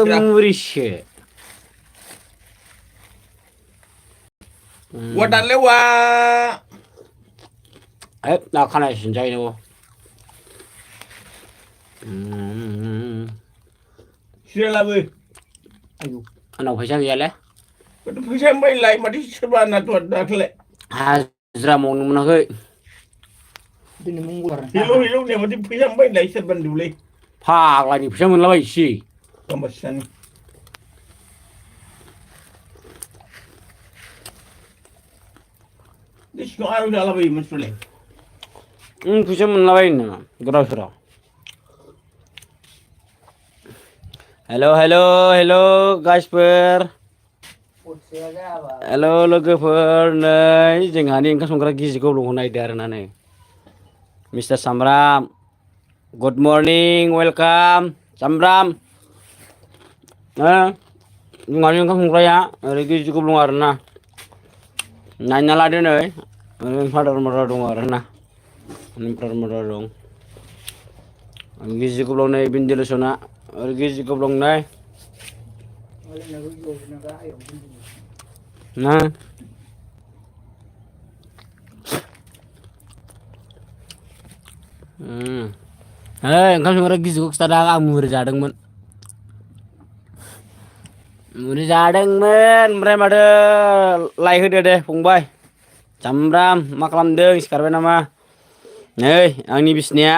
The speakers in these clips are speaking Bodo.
murishe. Wadalewa. Nak kana sinjay no. Sila be. Ayo. Ano phaisa gele? Betul phaisa mai lai mati serba na tuat dakle. Hazra mau nunakai. Hilo ne mati phaisa mai lai serba dule. Phak lagi phaisa munlabai si. Kambasan. Dis no aru jala be masule. Phaisa munlabai na. Gora. Hello guysफोर. Hello लोगोफोर नै जोंहानि ओंखाम संग्रा गिजिखौ लंनायदो आरोना नै. Mr. Samram. Good morning, welcome. Samram. जोंहानि ओंखाम संग्राया ओरै गिजिखौ लं आरोना. नायना लादो नै. फादार मादार दं आरोना. फादार मादार दं. गिजिखौ लं नै बिन्दिलसना. ओरै गिजिखौ लं नै. Nah. Oंखाम संग्रा गिजिखौ खिथादों आं मुरि जादोंमोन ओमफ्राय माथो लाइक होदो दे फंबाय सामब्राम मा खालामदों सिखारबाय नामा नै आंनि बिसिनाया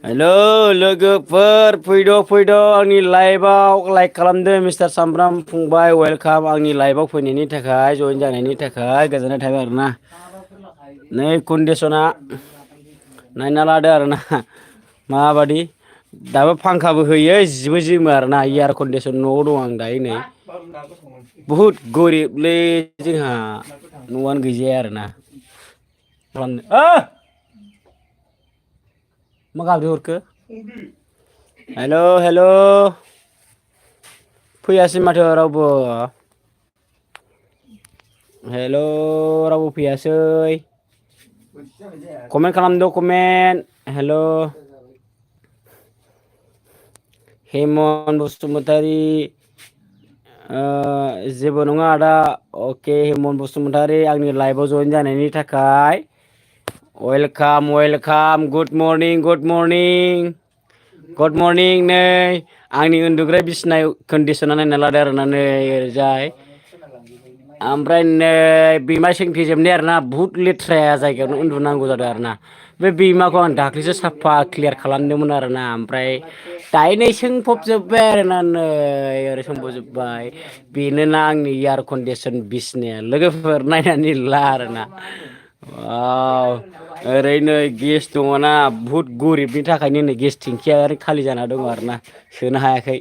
हेलो लोगोफोर फैद' आंनि लाइभआव लाइक खालामदो मिस्टार सामब्राम फंबाय वेलकाम आंनि लाइभआव फैनायनि थाखाय जइन जानायनि थाखाय गोजोननाय थाबाय आरोना नै कन्डिसना नायना लादो आरोना माबादि दाबो फांखाबो होयो जिबो जोमो आरोना एयार कन्डिसन न'आव दं आं दायो नै बहुद गरिबलै जोंहा न'आनो गैजाया आरोना मा गाबदों हरखो हेलो फैयासै माथो रावबो हेलो रावबो फैयासै कमेन्ट खालामदो कमेन्ट हेलो हेमन बसुमतारी जेबो नङा आदा अके हेमन बसुमतारी आंनि लाइभआव जइन जानायनि थाखाय वेलकाम गुड मर्निं नै आंनि उन्दुग्रा बिसिनाय कन्डिसना नायना लादो आरोना नै ओरैजाय ओमफ्राय नै बिमा सेंथेजोबनाय आरोना बुहुत लेथ्राया जायगायावनो उन्दुनांगौ जादों आरोना बे बिमाखौ आं दाख्लैसो साफा क्लियार खालामदोंमोन आरोना ओमफ्राय दायो नै सोंफबजोब्बाय आरोना नै ओरै सोंफबजोब्बाय बेनोना आंनि एयार कन्डिसन बिसिनाया लोगोफोर नायनानै ला आरोना ओरैनो गेस दङना बुहुत गरिबनि थाखायनो नै गेस टेंकिया खालि जाना दङ आरोना सोनो हायाखै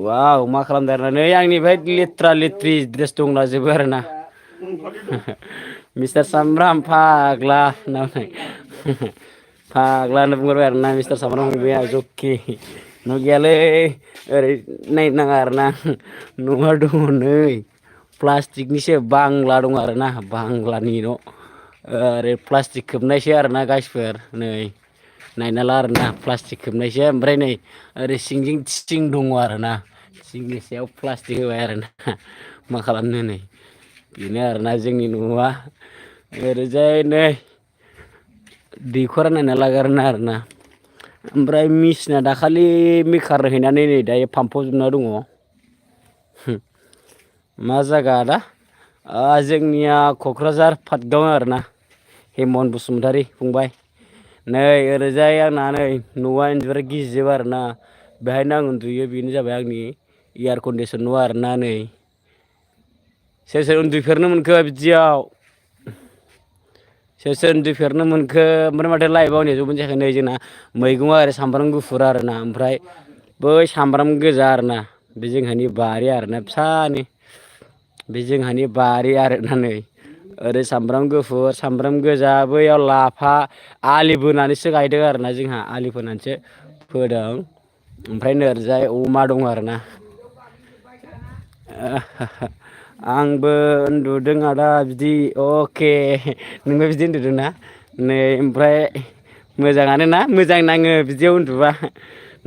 वाव मा खालामदों आरोना नै आंनिफ्राय लेथ्रा लेथ्रि ड्रेस दंलाजोबो आरोना मिस्टार सामब्राम फाग्ला होनना बुंहरबाय आरोना मिस्टार सामब्राम फंबाया जखि न' गैयालै ओरै नायनाङा आरोना न'आ दङ नै प्लास्टिकनिसो बांला दं आरोना बांलानि न' ओरै प्लास्टिक खोबनायसो आरोना गाइसफोर नै नायना ला आरोना प्लास्टिक खोबनायसो ओमफ्राय नै ओरै सिंजों थिं दङ आरोना थिंनि सायाव प्लास्टिक होबाय आरोना मा खालामनो नै बेनो आरोना जोंनि न'आ ओरैजाय नै दैखरा नायना लागोन आरोना ओमफ्राय मिसिना दाखालि मेकार हैनानै नै दायो फामफबजोबना दङ मा जायगा दा जोंनिया क'क्राझार पाटगाव आरोना हेमन बसुमतारी फंबाय नै ओरैजाय आंना नै न'आ इन्जुरा गिजिजोब आरोना बेहायनो आं उन्दुयो बेनो जाबाय आंनि एयार कन्डिसन न' आरोना नै सोर उन्दुफेरनो मोनखो बिदियाव सोर उन्दुफेरनो मोनखो ओमफ्राय माथो लाइभआव नेजौबो जायाखै नै जोंना मैगङा ओरै सामब्राम गुफुर आरोना ओमफ्राय बै सामब्राम गोजा आरोना बे जोंहानि बारि आरोना फिसानि बे जोंहानि बारि आरोना नै ओरै सामब्राम गुफुर सामब्राम गोजा बैयाव लाफा आलि बोनानैसो गायदों आरोना जोंहा आलि बोनानैसो फोदों ओमफ्राय ओरैजाय अमा दं आरोना आंबो उन्दुदों आदा बिदि अके नोंबो बिदि उन्दुदोंना नै ओमफ्राय मोजाङानो ना मोजां नाङो बिदियाव उन्दुबा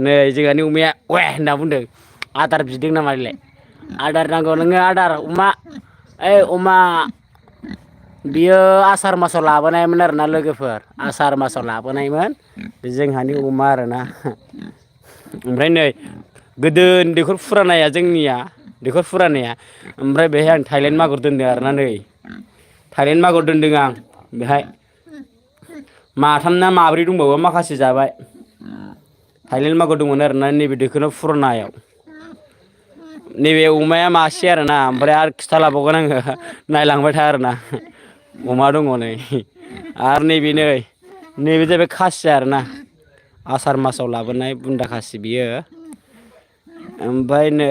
नै जोंहानि अमाया वे होनना बुंदों आदार बिदों नामा बेलाय आदार नांगौ नोङो आदार अमा ओइ अमा बियो आसार मासाव लाबोनायमोन आरोना लोगोफोर आसार मासाव लाबोनायमोन जोंहानि अमा आरोना ओमफ्राय नै गोदोनि दैखर फुरानाया जोंनिया दैखर फुरानाया ओमफ्राय बेहाय आं थाइलेण्ड मागुर दोनदों आरोना नै थाइलेण्ड मागुर दोनदों आं बेहाय माथाम ना माब्रै दंबावो माखासे जाबाय थाइलेण्ड मागुर दंमोन आरोना नैबे दैखरआव फुरानायाव नैबे अमाया मासे आरोना ओमफ्राय आरो खिथालाबावगोन आङो नायलांबाय था आरोना अमा दङ नै आरो नैबे जाहैबाय खासि आरोना आसार मासाव लाबोनाय बुन्दा खासि बियो ओमफ्राय नै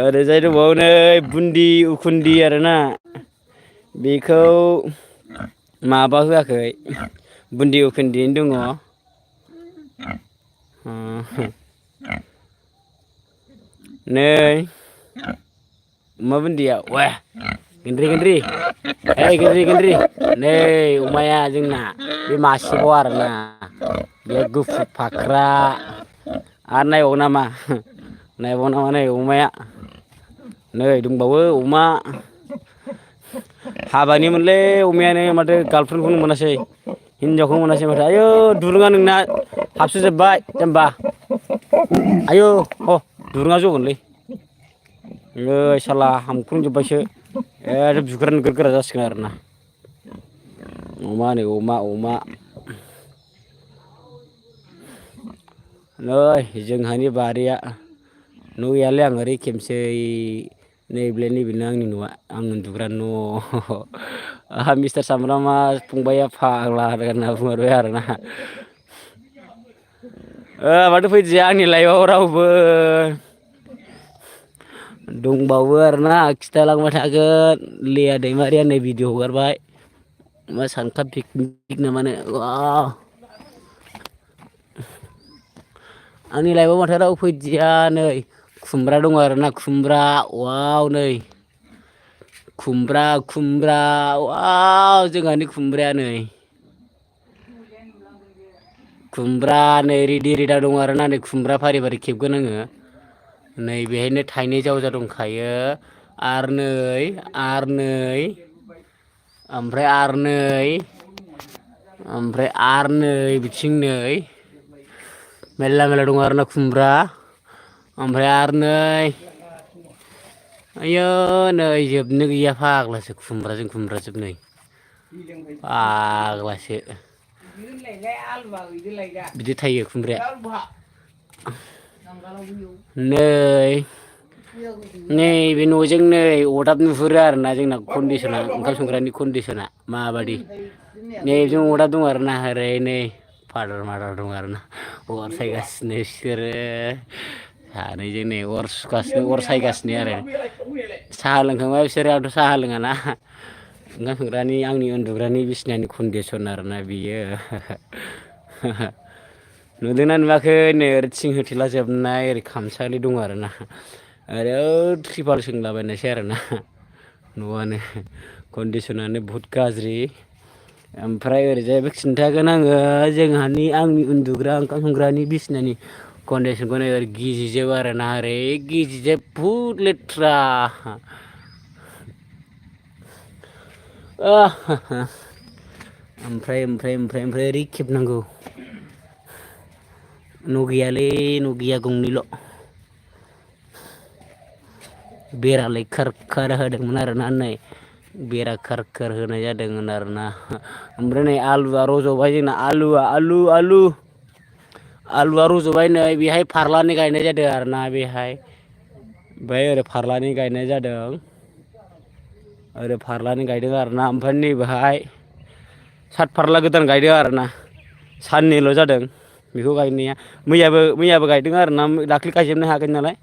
ओरैजाय दंबावो नै बुन्दि उखुन्दी आरोना बेखौ माबा होआखै बुन्दि उखुन्दैयैनो दङ नै अमा बुन्दिया वे गेन्द्रि ओइ नै अमाया जोंना बे मासेबाव आरोना बे गुफुर फाख्रा आरो नायबावो नामा नै अमाया नै दंबावो अमा हाबानिमोनलै अमायानो माथो गार्लफ्रेइन्डखौनो मोनासै हिनजावखौनो मोनासै माथो आयौ दुरुङा नोंना हाबसोजोब्बाय जाम्बा आयौ ह दुरुङा जगोनलै ओइ साला हामख्रंजोब्बायसो एकदम बिगुरा नोगोर गोरा जासिगोन आरोना अमा नै अमा नै जोंहानि बारिया न' गैयालै आं ओरै खेमसै नैबेनो आंनि न'आ आं उन्दुग्रा न' आंहा मिस्टार सामब्रामा फंबाइया फाग्ला होनना बुंहरबाय आरोना माथो फैदिया आंनि लाइफआव रावबो दंबावो आरोना खिथालांबाय थागोन लिया दैमारिया नै भिडिअ हगारबाय मा सानखा पिकनिक नामानो आंनि लाइफआव माथो रावबो फैदिया नै खुमब्रा दङ आरोना खुमब्रा वाव नै खुमब्रा वाव जोंहानि खुमब्राया नै खुमब्रा नै रिदि रिदा दङ आरोना नै खुमब्रा फारि फारि खेबगोन आङो नै बेहायनो थाइनै जावजा दंखायो आरो नै ओमफ्राय नै बिथिं नै मेरला दङ आरोना खुमब्रा ओमफ्राय आरो नै आयौ नै जोबनो गैया फाग्लासो खुमब्राजों खुमब्राजोब नै फाग्लासो बिदि थायो खुमब्राया नैबे न'जों नै अरदाब नुहुरो आरोना जोंना कन्डिसना ओंखाम संग्रानि कन्डिसना माबादि नैजों अरदाब दं आरोना ओरै नै फादार मादार दं आरोना अर सायगासिनो बिसोरो सानैजों नै अर सायगासिनो आरो साहा लोंखांबाय बिसोरो आंथ' साहा लोङाना ओंखाम संग्रानि आंनि उन्दुग्रानि बिसिनानि कन्डिसन आरोना बियो नुदोंना नुवाखै नै ओरै थिं होथेला जोबनाय ओरै खामसालि दं आरोना ओरै ट्रिपाल सोंलाबायनायसै आरोना न'आनो कन्डिसनानो बहुद गाज्रि ओमफ्राय ओरैजायबो खिन्थागोन आङो जोंहानि आंनि उन्दुग्रा ओंखाम संग्रानि बिसिनानि कन्डिसनखौ नै ओरै गिजिजोब आरोना ओरै गिजिजोब बहुद लेथ्रा ओमफ्राय ओरै खेबनांगौ न' गैया गंनैल' बेरालाय खार होदोंमोन आरोना नै बेरा खार होनाय जादोंमोन आरोना ओमफ्राय नै आलुआ रज'बाय जोंना आलुआ रज'बाय नै बेहाय फारलानै गायनाय जादों आरोना बेहाय ओमफ्राय ओरै फारलानै गायनाय जादों आरोना ओमफ्राय नैबेहाय सात फारला गोदान गायदों आरोना साननैल' जादों बेखौ गायनाया मैयाबो गायदों आरोना दाख्लै गायजोबनो हायाखै नालाय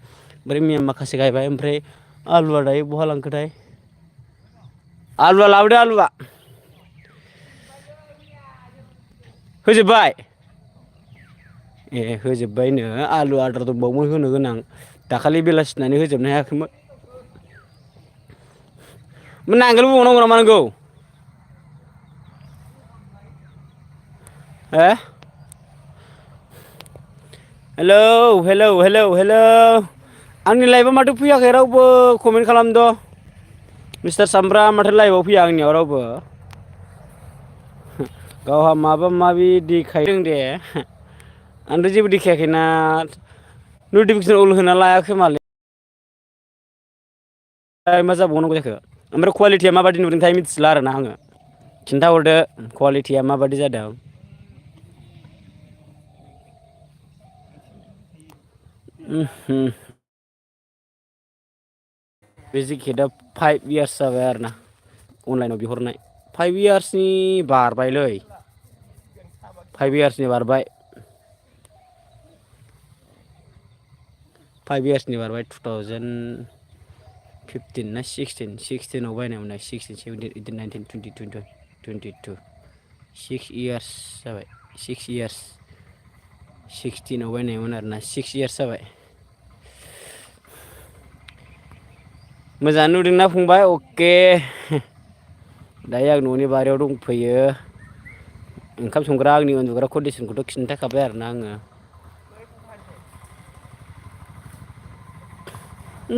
ओमफ्राय मैया माखासे गायबाय ओमफ्राय आलुआ दायो बहा लांखोथाय आलुआ लाबोदो आलुआ होजोब्बाय होजोब्बायनो आलु आद्रा दंबावोमोन होनो गोनां दाखालि बेलासिनानै होजोबनो हायाखैमोन नांगोल बोबावनांगौ नामा नोंखौ हो हेलौ हेलौ हेलौ हेलौ आंनि लाइभआव माथो फैयाखै रावबो कमेन्ट खालामद' मिस्टार सामब्राम माथो लाइभआव फैया आंनियाव रावबो गावहा माबा माबि देखायदों दे आंथ' जेबो देखायाखैना नटिफिकेसन अल होना लायाखै मालै मा जाबावनांगौ जाखो ओमफ्राय कुवालिटिया माबायदि नुदोंथाय मिथिला आरोना आङो खिन्थाहरदो कुवालिटिया माबायदि जादों बे जेकेटआ 5 इयार्स जाबाय आरोना अनलाइनाव बिहरनाय 5 इयार्सनि बारबायलै 5 इयार्सनि बारबाय 5 इयार्सनि बारबाय 2015 ना 16 आव बायनायमोन ना 16 17 18 19 20 21 22 6 इयार्स जाबाय 6 इयार्स 16 आव बायनायमोन आरोना 6 इयार्स जाबाय मोजाङानो नुदोंना फंबाय अके दायो आं न'नि बारियाव दंफैयो ओंखाम संग्रा आंनि उन्दुग्रा कन्डिसनखौथ' खिन्थाखाबाय आरोना आङो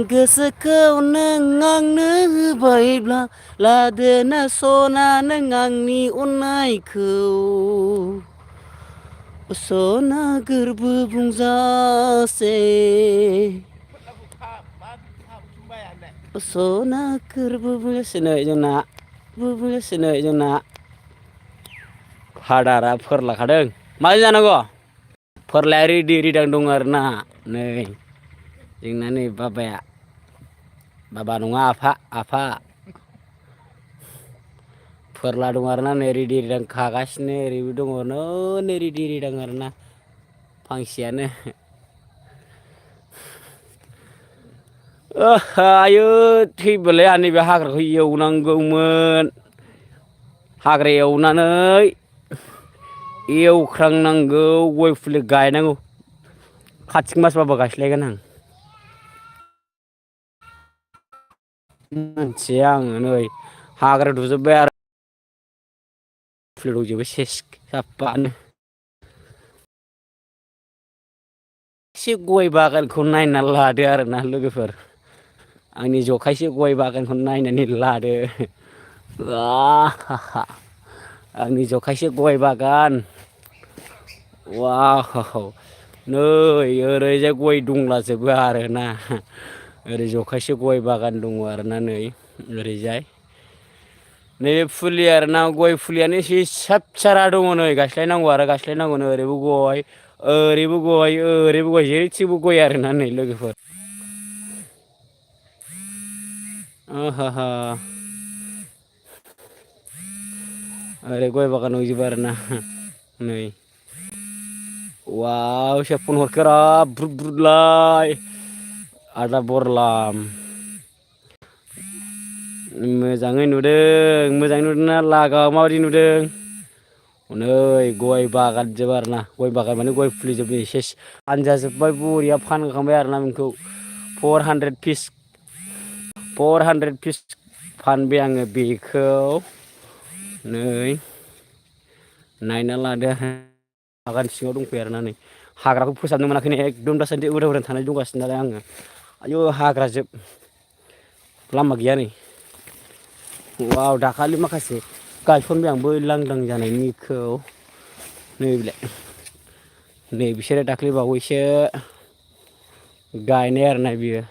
गोसोखौ नों आंनो होबायब्ला लादोना सना नों आंनि अननायखौ सना गोरबो बुंजासे सना गोरबो बुंजासे नै जोंना फादारा फोरलाखादों माजों जानांगौ फोरलाया रेडि रेदां दं आरोना नै जोंना नै बाबा नङा आफा फोरला दं आरोना नै रेडि रेदां खागासिनो ओरैबो दङ नै रेडि रेदां आरोना फांसेयानो आयौ थैबालाय आंहा नैबे हाग्राखौ एवनांगौमोन हाग्रा एवनानै एवख्रांनांगौ गय फुलि गायनांगौ कार्तिक मासबाबो गायस्लायगोन आं मिथिया आङो नै हाग्रा दुजोब्बाय आरो फुलि रज'बो सेस साफानो एसे गय बागानखौ नायना लादो आरोना लोगोफोर आंनि जखायसे गय बागानखौ नायनानै लादो आंनि जखायसे गय बागान वाव नै ओरैजाय गय दंलाजोबो आरोना ओरै जखायसे गय बागान दङ आरोना नै ओरैजाय नैबे फुलि आरोना गय फुलियानो एसे फिसा फिसा दङ नै गायस्लायनांगौ आरो गायस्लायनांगौ नै ओरैबो गय ओरैबो गय जेरैथिंबो गय आरोना नै लोगोफोर ओरै गय बागान नुजोबो आरोना नै वाव से फन हरखोरा ब्रुद ब्रुदलाय आदा बरलाम मोजाङै नुदोंना लागाव माबायदि नुदों नै गय बागान जोब आरोना गय बागान माने गय फुलि जोब सेस फानजाजोब्बाय बरिया फानखांबाय आरोना बेखौ 400 पिस फानबाय आङो बेखौ नै नायना लादो बागान सिङाव दंफैयो आरोना नै हाग्राखौ फोसाबनो मोनाखै नै एकदम दासान्दि उदां थानाय दंगासिनो नालाय आङो आयु हाग्रा जोब लामा गैया नै वाव दाखालि माखासे गायसनबाय आं बै लांदां जानायनिखौ नै बिसोरो दाख्लै बावैसो गायनाय आरोना बियो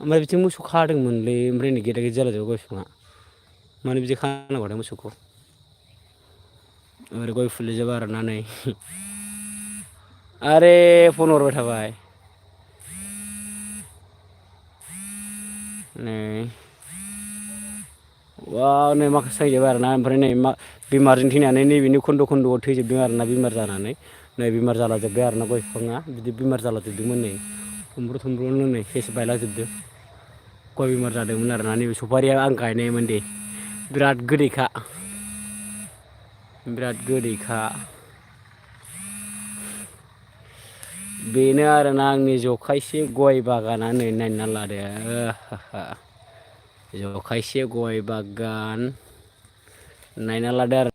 ओमफ्राय बिथिं मोसौ खादोंमोनलै ओमफ्राय नै गेदा गेदि जालाजोबो गय बिफाङा मानो बिदि खानांगौथाय मोसौखौ ओरै गय फुलि जोब आरोना नै आरे फन हरबाय थाबाय नै वाव नै माखासे थैजोबबाय आरोना ओमफ्राय नै बेमारजों थैनानै नैबेनि खन्द' खन्द'आव थैजोबदों आरोना बेमार जानानै नै बेमार जालाजोब्बाय आरोना गय बिफाङा बिदि बेमार जालाजोबदोंमोन नै थमब्रु नै सेस बायलाजोबदों गय बेमार जादोंमोन आरोना नैबे सफारिया आं गायनायमोन दे बिराद गोदैखा बेनो आरोना आंनि जखायसे गय बागाना नै नायना लादो जखायसे गय बागान नायना लादो आरो